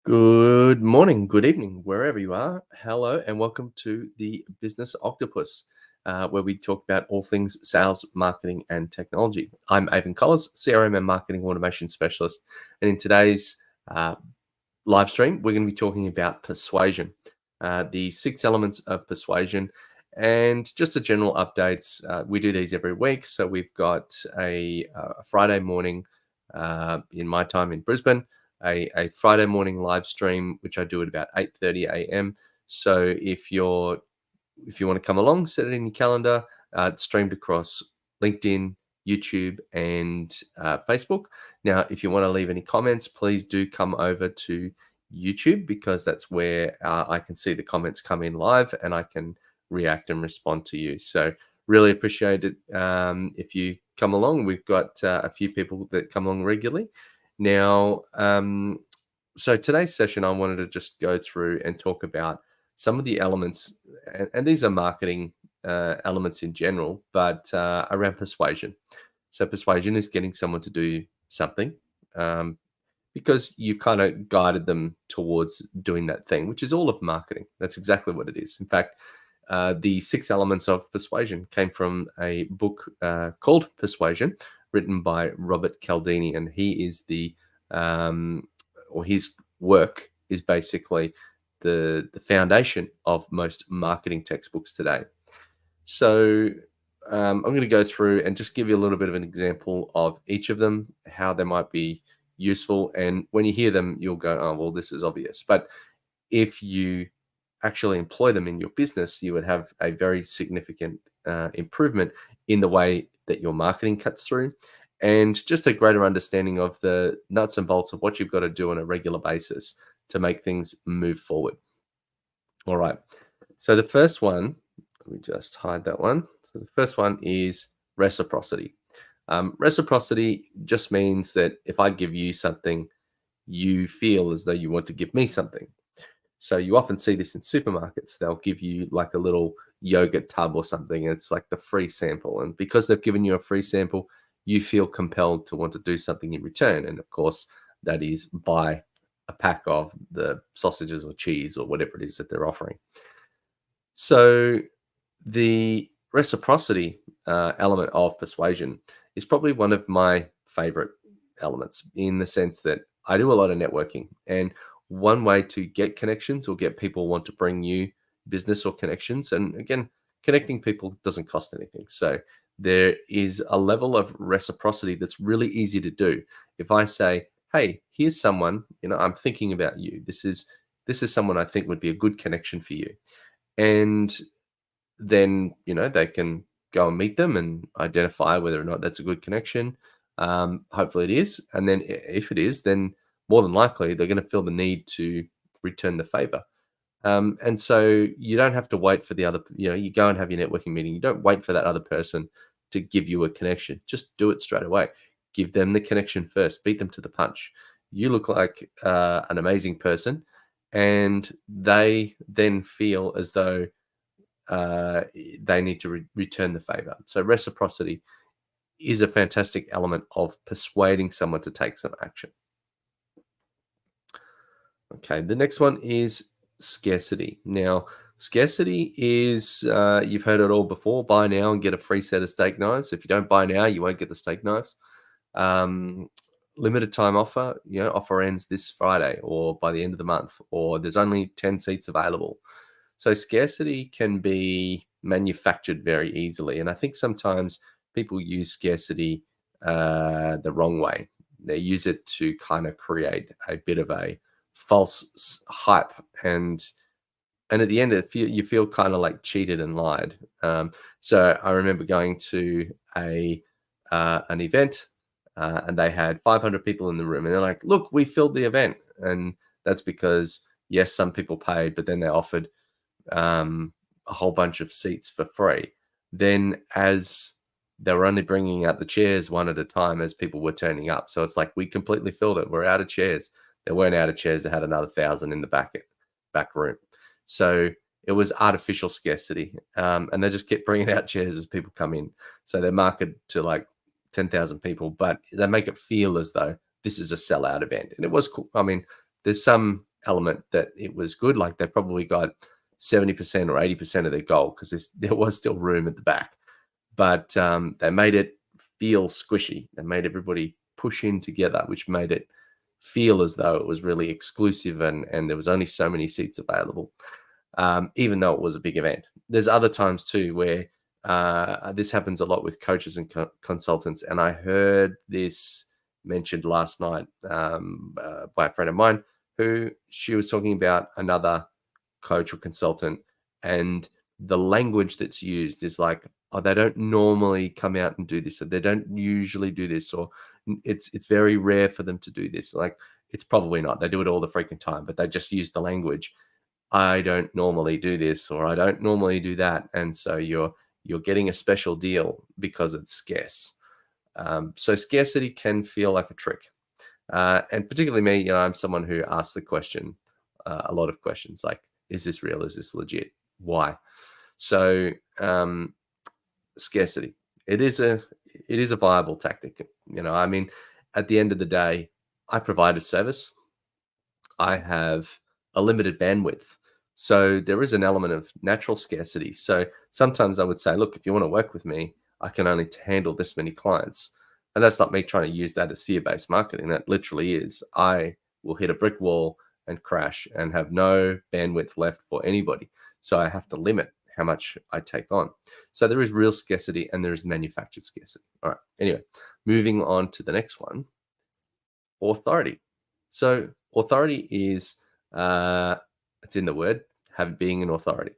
Good morning, good evening, wherever you are. Hello, and welcome to the Business Octopus, where we talk about all things sales, marketing, and technology. I'm Avon Collins, CRM and Marketing Automation Specialist. And in today's uh, live stream, we're going to be talking about persuasion, the six elements of persuasion, and just a general updates. We do these every week. So we've got a Friday morning in my time in Brisbane, a Friday morning live stream, which I do at about 8:30 a.m. So if you want to come along, set it in your calendar. It's streamed across LinkedIn, YouTube, and Facebook. Now, if you want to leave any comments, please do come over to YouTube because that's where I can see the comments come in live and I can react and respond to you. So, really appreciate it if you come along. We've got a few people that come along regularly. Now, so today's session, I wanted to just go through and talk about some of the elements, and these are marketing elements in general, but around persuasion. So persuasion is getting someone to do something um, because you kind of guided them towards doing that thing, which is all of marketing. That's exactly what it is. In fact, the six elements of persuasion came from a book called Persuasion, written by Robert Cialdini, and he is or his work is basically the foundation of most marketing textbooks today. So I'm going to go through and just give you a little bit of an example of each of them, how they might be useful. And when you hear them, you'll go, oh, well, this is obvious. But if you actually employ them in your business, you would have a very significant improvement in the way that your marketing cuts through and just a greater understanding of the nuts and bolts of what you've got to do on a regular basis to make things move forward. All right. So the first one, let me just hide that one. So the first one is reciprocity. Reciprocity just means that if I give you something, you feel as though you want to give me something. So you often see this in supermarkets. They'll give you like a little yogurt tub or something. And it's like the free sample. And because they've given you a free sample, you feel compelled to want to do something in return. And of course, that is buy a pack of the sausages or cheese or whatever it is that they're offering. So the reciprocity element of persuasion is probably one of my favorite elements in the sense that I do a lot of networking. And one way to get connections or get people want to bring you business or connections, and again, connecting people doesn't cost anything. So there is a level of reciprocity that's really easy to do. If I say, hey, here's someone, I'm thinking about you. This is someone I think would be a good connection for you. And then, they can go and meet them and identify whether or not that's a good connection. Hopefully it is. And then if it is, then more than likely they're going to feel the need to return the favor. And so you don't have to wait for the other, you go and have your networking meeting. You don't wait for that other person to give you a connection. Just do it straight away. Give them the connection first. Beat them to the punch. You look like an amazing person, and they then feel as though they need to return the favor. So reciprocity is a fantastic element of persuading someone to take some action. Okay, the next one is scarcity. Now, scarcity is, you've heard it all before, buy now and get a free set of steak knives. If you don't buy now, you won't get the steak knives. Limited time offer, offer ends this Friday or by the end of the month, or there's only 10 seats available. So scarcity can be manufactured very easily. And I think sometimes people use scarcity the wrong way. They use it to kind of create a bit of a false hype. And at the end, you feel kind of like cheated and lied. So I remember going to an event and they had 500 people in the room. And they're like, look, we filled the event. And that's because, yes, some people paid, but then they offered a whole bunch of seats for free. Then as they were only bringing out the chairs one at a time as people were turning up. So it's like, we completely filled it. We're out of chairs. They weren't out of chairs. They had another 1,000 in the back room. So it was artificial scarcity. And they just kept bringing out chairs as people come in. So they're marketed to like 10,000 people, but they make it feel as though this is a sellout event. And it was cool. I mean, there's some element that it was good. Like they probably got 70% or 80% of their goal because there was still room at the back. But they made it feel squishy. They made everybody push in together, which made it feel as though it was really exclusive and there was only so many seats available, even though it was a big event. There's other times too where this happens a lot with coaches and consultants, and I heard this mentioned last night by a friend of mine who she was talking about another coach or consultant, and the language that's used is like, oh, they don't normally come out and do this, or they don't usually do this, or it's very rare for them to do this. Like, it's probably not. They do it all the freaking time, but they just use the language. I don't normally do this, or I don't normally do that, and so you're getting a special deal because it's scarce. So scarcity can feel like a trick, and particularly me. I'm someone who asks the question, a lot of questions like, "Is this real? Is this legit? Why?" So scarcity. It is a viable tactic. I mean, at the end of the day, I provide a service. I have a limited bandwidth. So there is an element of natural scarcity. So sometimes I would say, look, if you want to work with me, I can only handle this many clients. And that's not me trying to use that as fear-based marketing. That literally is, I will hit a brick wall and crash and have no bandwidth left for anybody. So I have to limit how much I take on. So there is real scarcity and there is manufactured scarcity. All right. Anyway, moving on to the next one, authority. So authority is, it's in the word, being an authority.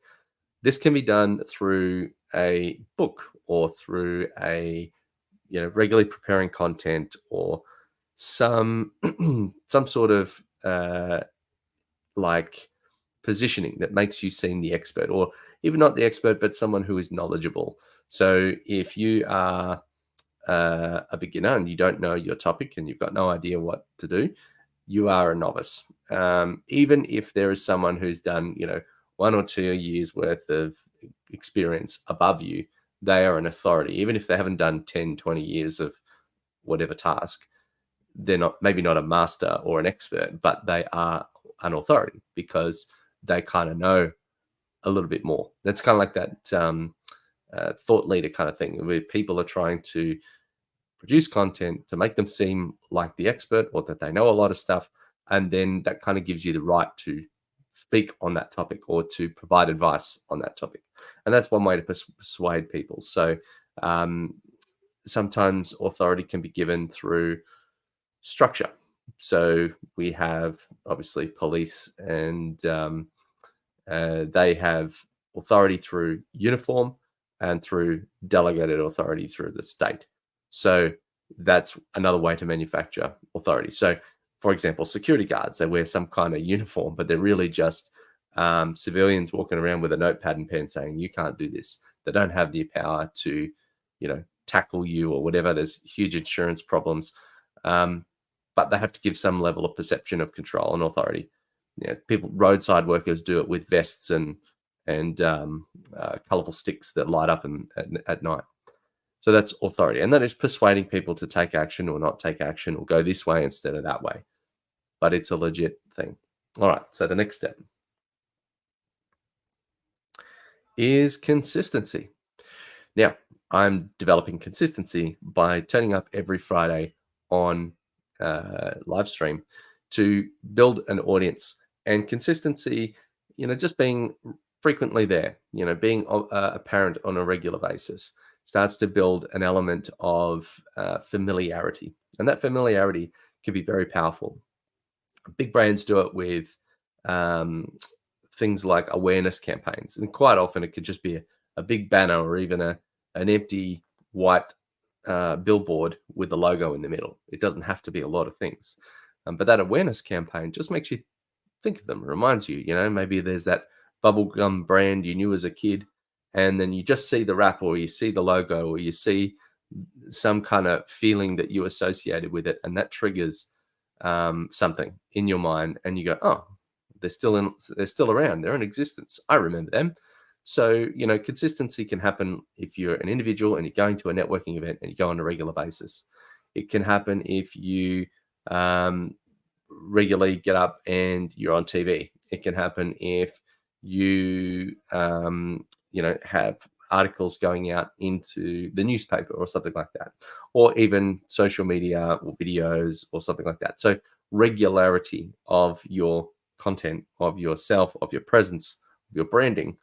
This can be done through a book or through a, regularly preparing content or some sort of like positioning that makes you seem the expert, or even not the expert, but someone who is knowledgeable. So if you are a beginner and you don't know your topic and you've got no idea what to do, you are a novice. Even if there is someone who's done, 1 or 2 years worth of experience above you, they are an authority. Even if they haven't done 10, 20 years of whatever task, they're maybe not a master or an expert, but they are an authority because they kind of know a little bit more. That's kind of like that thought leader kind of thing, where people are trying to produce content to make them seem like the expert or that they know a lot of stuff. And then that kind of gives you the right to speak on that topic or to provide advice on that topic. And that's one way to persuade people. So sometimes authority can be given through structure. So we have obviously police, and they have authority through uniform and through delegated authority through the state. So that's another way to manufacture authority. So, for example, security guards, they wear some kind of uniform, but they're really just civilians walking around with a notepad and pen saying, you can't do this. They don't have the power to, tackle you or whatever. There's huge insurance problems. But they have to give some level of perception of control and authority. Roadside workers do it with vests and colorful sticks that light up at night. So that's authority. And that is persuading people to take action or not take action or go this way instead of that way. But it's a legit thing. All right. So the next step is consistency. Now, I'm developing consistency by turning up every Friday on live stream to build an audience. And consistency, just being frequently there, being apparent on a regular basis, starts to build an element of familiarity. And that familiarity can be very powerful. Big brands do it with things like awareness campaigns. And quite often it could just be a big banner or even an empty white billboard with the logo in the middle. It doesn't have to be a lot of things. But that awareness campaign just makes you think of them, reminds you, maybe there's that bubblegum brand you knew as a kid, and then you just see the wrap or you see the logo or you see some kind of feeling that you associated with it, and that triggers something in your mind, and you go, oh, they're still around, they're in existence, I remember them. So, consistency can happen if you're an individual and you're going to a networking event and you go on a regular basis. It can happen if you regularly get up and you're on TV. It can happen if you, have articles going out into the newspaper or something like that, or even social media or videos or something like that. So regularity of your content, of yourself, of your presence, of your branding,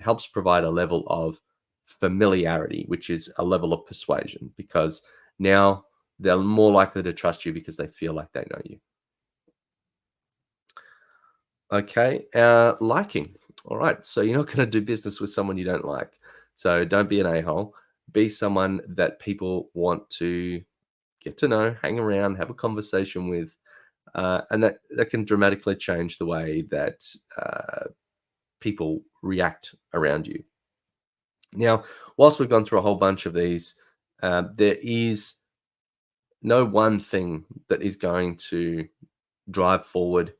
helps provide a level of familiarity, which is a level of persuasion, because now they're more likely to trust you because they feel like they know you. Okay, liking. All right, so you're not going to do business with someone you don't like. So don't be an a-hole. Be someone that people want to get to know, hang around, have a conversation with, and that can dramatically change the way that people react around you. Now, whilst we've gone through a whole bunch of these, there is no one thing that is going to drive forward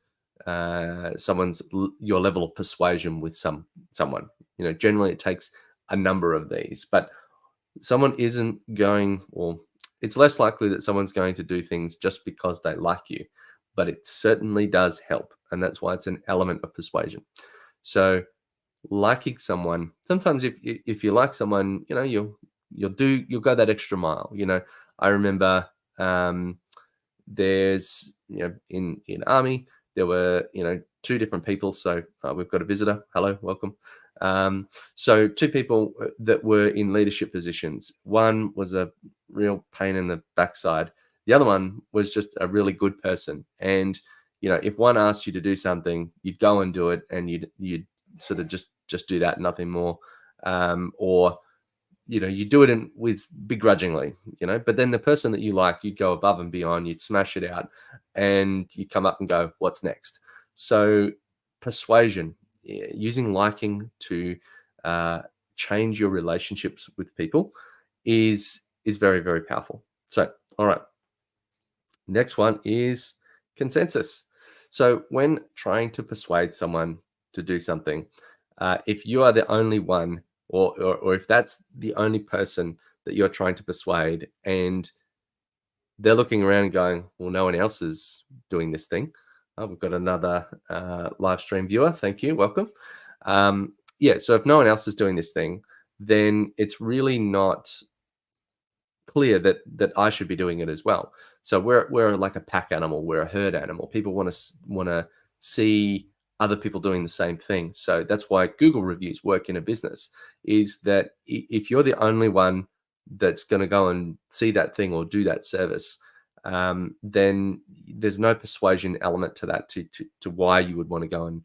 your level of persuasion with someone. Generally it takes a number of these, but someone isn't going, or it's less likely that someone's going to do things just because they like you, but it certainly does help, and that's why it's an element of persuasion. So liking someone, sometimes if you like someone, you'll go that extra mile. I remember, there's, in army, there were, two different people. So we've got a visitor. Hello, welcome. So two people that were in leadership positions. One was a real pain in the backside. The other one was just a really good person. And, if one asked you to do something, you'd go and do it, and you'd sort of just do that, nothing more. Or you do it with begrudgingly, but then the person that you like, you'd go above and beyond, you'd smash it out, and you come up and go, what's next? So persuasion, using liking to change your relationships with people is very, very powerful. So, all right. Next one is consensus. So when trying to persuade someone to do something, if you are the only one, or if that's the only person that you're trying to persuade, and they're looking around and going, well, no one else is doing this thing. We've got another live stream viewer. Thank you. Welcome. So if no one else is doing this thing, then it's really not clear that I should be doing it as well. So we're like a pack animal. We're a herd animal. People want to see other people doing the same thing. So that's why Google reviews work in a business, is that if you're the only one that's going to go and see that thing or do that service, then there's no persuasion element to that, to why you would want to go and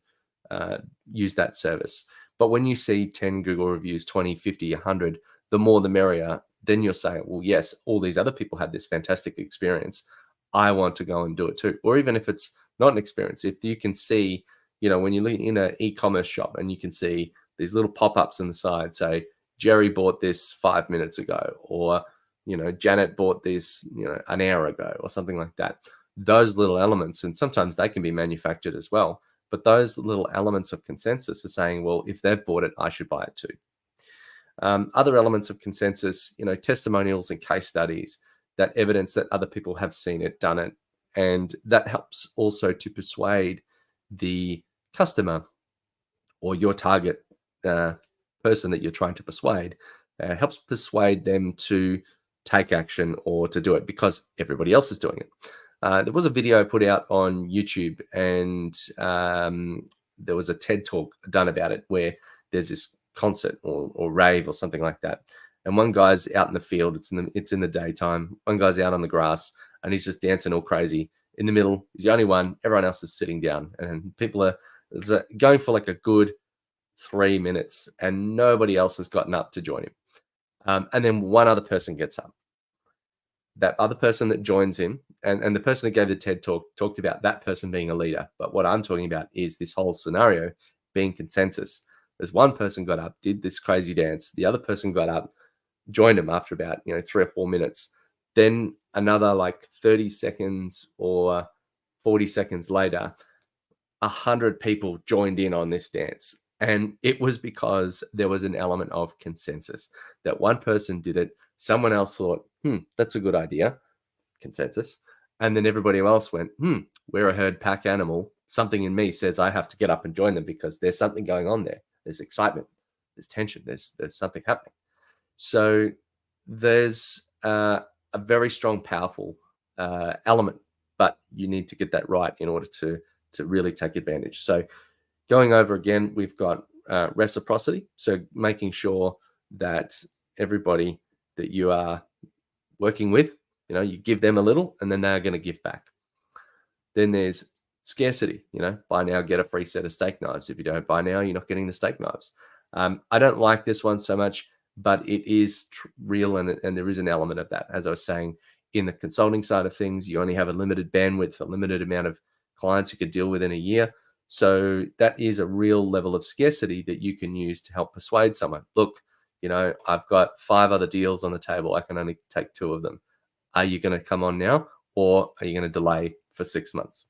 use that service. But when you see 10 Google reviews, 20, 50, 100, the more the merrier, then you're saying, well, yes, all these other people had this fantastic experience. I want to go and do it too. Or even if it's not an experience, if you can see, when you're in an e-commerce shop and you can see these little pop-ups on the side, say, Jerry bought this 5 minutes ago, or, Janet bought this, an hour ago, or something like that. Those little elements, and sometimes they can be manufactured as well, but those little elements of consensus are saying, well, if they've bought it, I should buy it too. Other elements of consensus, testimonials and case studies, that evidence that other people have seen it, done it. And that helps also to persuade the customer, or your target person that you're trying to persuade, helps persuade them to take action or to do it because everybody else is doing it. There was a video put out on YouTube, and there was a TED talk done about it, where there's this concert or rave or something like that, and one guy's out in the field. It's in the daytime. One guy's out on the grass, and he's just dancing all crazy. In the middle, he's the only one. Everyone else is sitting down, and people are going for like a good 3 minutes, and nobody else has gotten up to join him. And then one other person gets up. That other person that joins him, and the person that gave the TED talk talked about that person being a leader. But what I'm talking about is this whole scenario being consensus. There's one person got up, did this crazy dance. The other person got up, joined him after about 3 or 4 minutes. Then another like 30 seconds or 40 seconds later, 100 people joined in on this dance. And it was because there was an element of consensus, that one person did it. Someone else thought, that's a good idea. Consensus. And then everybody else went, we're a herd pack animal. Something in me says I have to get up and join them because there's something going on there. There's excitement, there's tension, there's something happening. So there's a very strong, powerful element, but you need to get that right in order to really take advantage. So going over again, we've got reciprocity. So making sure that everybody that you are working with, you give them a little and then they're going to give back. Then there's scarcity, buy now, get a free set of steak knives. If you don't buy now, you're not getting the steak knives. I don't like this one so much, but it is real, and there is an element of that. As I was saying, in the consulting side of things, you only have a limited bandwidth, a limited amount of clients you could deal with in a year. So that is a real level of scarcity that you can use to help persuade someone. Look, I've got 5 other deals on the table. I can only take 2 of them. Are you going to come on now, or are you going to delay for 6 months?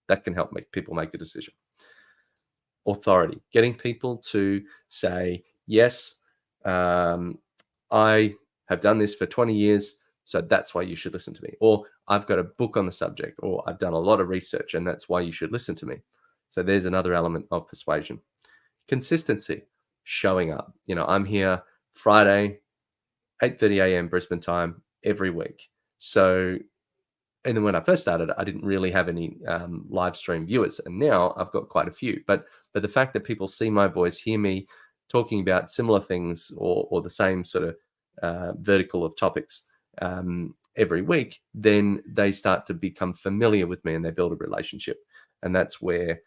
That can help people make a decision. Authority, getting people to say, yes, I have done this for 20 years, so that's why you should listen to me. Or I've got a book on the subject, or I've done a lot of research, and that's why you should listen to me. So there's another element of persuasion. Consistency, showing up. I'm here Friday, 8:30 a.m. Brisbane time every week. So, and then when I first started, I didn't really have any live stream viewers, and now I've got quite a few. But the fact that people see my voice, hear me talking about similar things or the same sort of vertical of topics every week, then they start to become familiar with me and they build a relationship. And that's where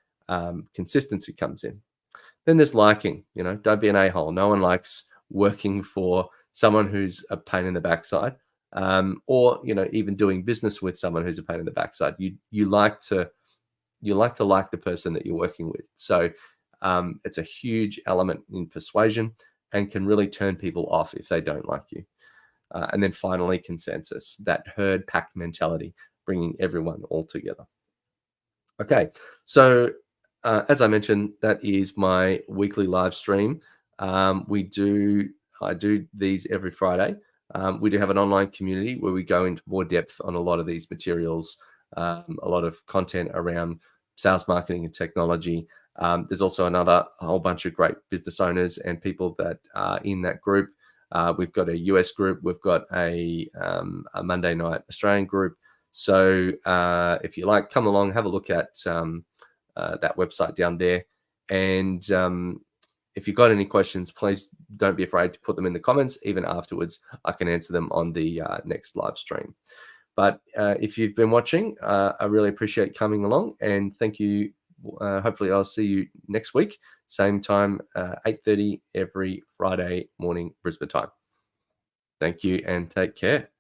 consistency comes in. Then there's liking. Don't be an a-hole. No one likes working for someone who's a pain in the backside, or even doing business with someone who's a pain in the backside. You like to like the person that you're working with. So it's a huge element in persuasion and can really turn people off if they don't like you. And then finally, consensus, that herd pack mentality, bringing everyone all together. Okay, so as I mentioned, that is my weekly live stream. I do these every Friday. We do have an online community where we go into more depth on a lot of these materials, a lot of content around sales, marketing, and technology. There's also a whole bunch of great business owners and people that are in that group. We've got a US group. We've got a Monday night Australian group. So if you like, come along, have a look at that website down there. And if you've got any questions, please don't be afraid to put them in the comments. Even afterwards, I can answer them on the next live stream. But if you've been watching, I really appreciate coming along, and thank you. Hopefully I'll see you next week, same time, 8:30 every Friday morning, Brisbane time. Thank you and take care.